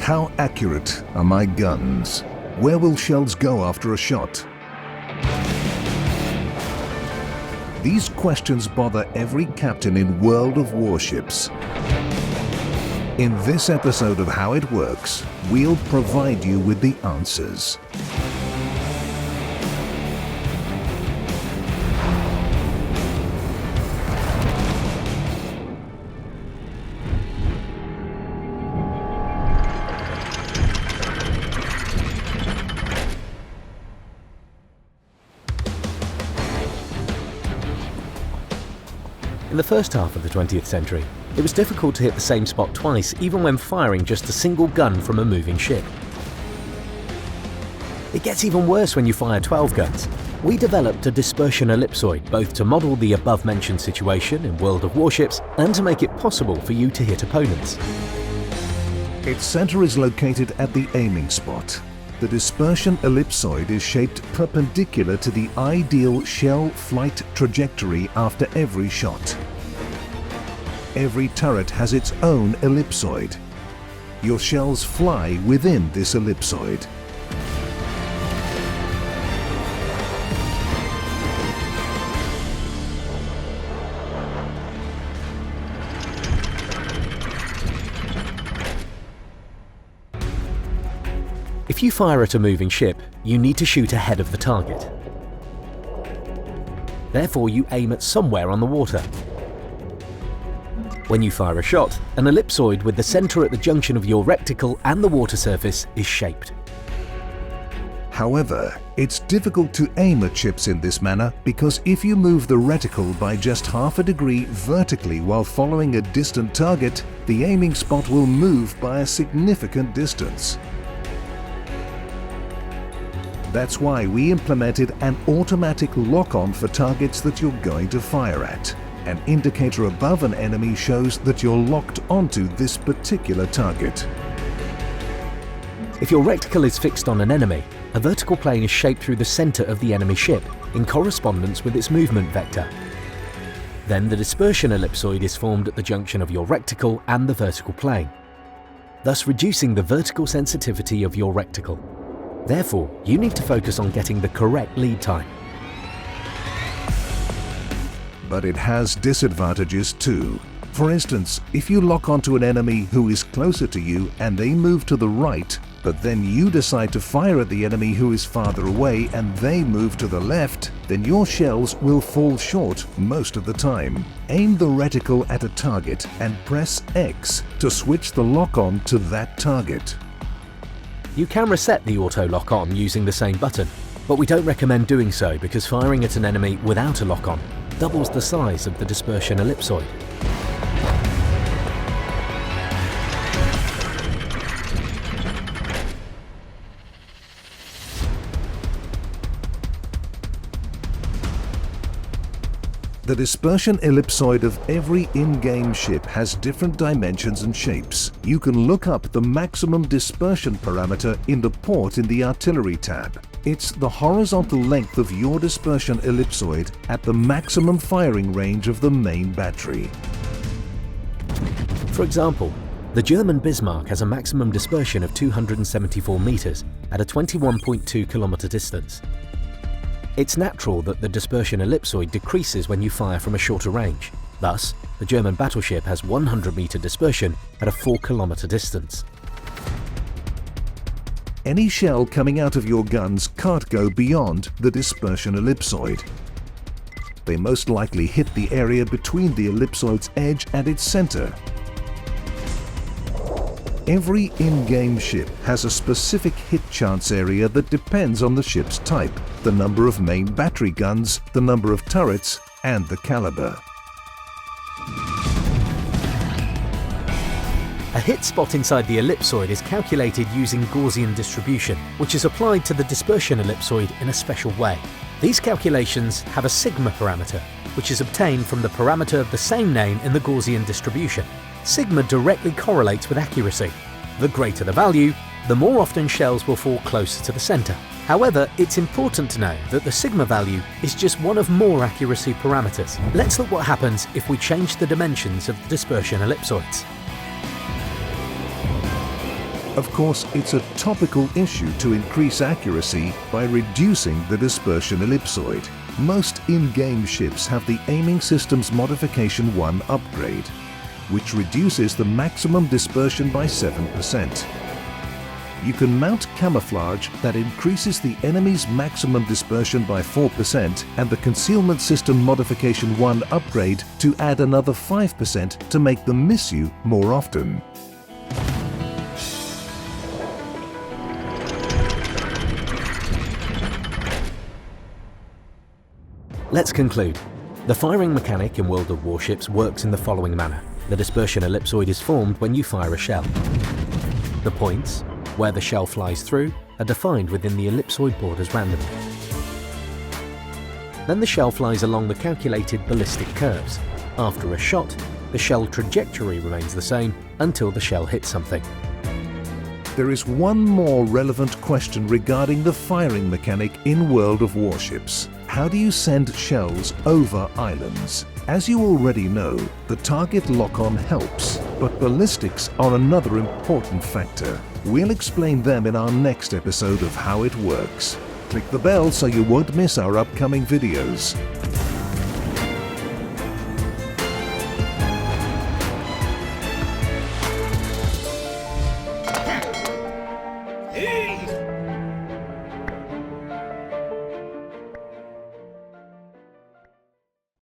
How accurate are my guns? Where will shells go after a shot? These questions bother every captain in World of Warships. In this episode of How It Works, we'll provide you with the answers. In the first half of the 20th century, it was difficult to hit the same spot twice, even when firing just a single gun from a moving ship. It gets even worse when you fire 12 guns. We developed a dispersion ellipsoid both to model the above-mentioned situation in World of Warships and to make it possible for you to hit opponents. Its center is located at the aiming spot. The dispersion ellipsoid is shaped perpendicular to the ideal shell flight trajectory after every shot. Every turret has its own ellipsoid. Your shells fly within this ellipsoid. If you fire at a moving ship, you need to shoot ahead of the target. Therefore, you aim at somewhere on the water. When you fire a shot, an ellipsoid with the center at the junction of your reticle and the water surface is shaped. However, it's difficult to aim at ships in this manner because if you move the reticle by just half a degree vertically while following a distant target, the aiming spot will move by a significant distance. That's why we implemented an automatic lock-on for targets that you're going to fire at. An indicator above an enemy shows that you're locked onto this particular target. If your reticle is fixed on an enemy, a vertical plane is shaped through the center of the enemy ship in correspondence with its movement vector. Then the dispersion ellipsoid is formed at the junction of your reticle and the vertical plane, thus reducing the vertical sensitivity of your reticle. Therefore, you need to focus on getting the correct lead time. But it has disadvantages too. For instance, if you lock onto an enemy who is closer to you and they move to the right, but then you decide to fire at the enemy who is farther away and they move to the left, then your shells will fall short most of the time. Aim the reticle at a target and press X to switch the lock-on to that target. You can reset the auto lock-on using the same button, but we don't recommend doing so because firing at an enemy without a lock-on doubles the size of the dispersion ellipsoid. The dispersion ellipsoid of every in-game ship has different dimensions and shapes. You can look up the maximum dispersion parameter in the port in the artillery tab. It's the horizontal length of your dispersion ellipsoid at the maximum firing range of the main battery. For example, the German Bismarck has a maximum dispersion of 274 meters at a 21.2 kilometer distance. It's natural that the dispersion ellipsoid decreases when you fire from a shorter range. Thus, the German battleship has 100-meter dispersion at a 4-kilometer distance. Any shell coming out of your guns can't go beyond the dispersion ellipsoid. They most likely hit the area between the ellipsoid's edge and its center. Every in-game ship has a specific hit chance area that depends on the ship's type, the number of main battery guns, the number of turrets, and the caliber. A hit spot inside the ellipsoid is calculated using Gaussian distribution, which is applied to the dispersion ellipsoid in a special way. These calculations have a sigma parameter, which is obtained from the parameter of the same name in the Gaussian distribution. Sigma directly correlates with accuracy. The greater the value, the more often shells will fall closer to the center. However, it's important to know that the sigma value is just one of more accuracy parameters. Let's look what happens if we change the dimensions of the dispersion ellipsoids. Of course, it's a topical issue to increase accuracy by reducing the dispersion ellipsoid. Most in-game ships have the Aiming Systems Modification 1 upgrade, which reduces the maximum dispersion by 7%. You can mount camouflage that increases the enemy's maximum dispersion by 4% and the Concealment System Modification 1 upgrade to add another 5% to make them miss you more often. Let's conclude. The firing mechanic in World of Warships works in the following manner. The dispersion ellipsoid is formed when you fire a shell. The points, where the shell flies through, are defined within the ellipsoid borders randomly. Then the shell flies along the calculated ballistic curves. After a shot, the shell trajectory remains the same until the shell hits something. There is one more relevant question regarding the firing mechanic in World of Warships. How do you send shells over islands? As you already know, the target lock-on helps, but ballistics are another important factor. We'll explain them in our next episode of how it works. Click the bell so you won't miss our upcoming videos.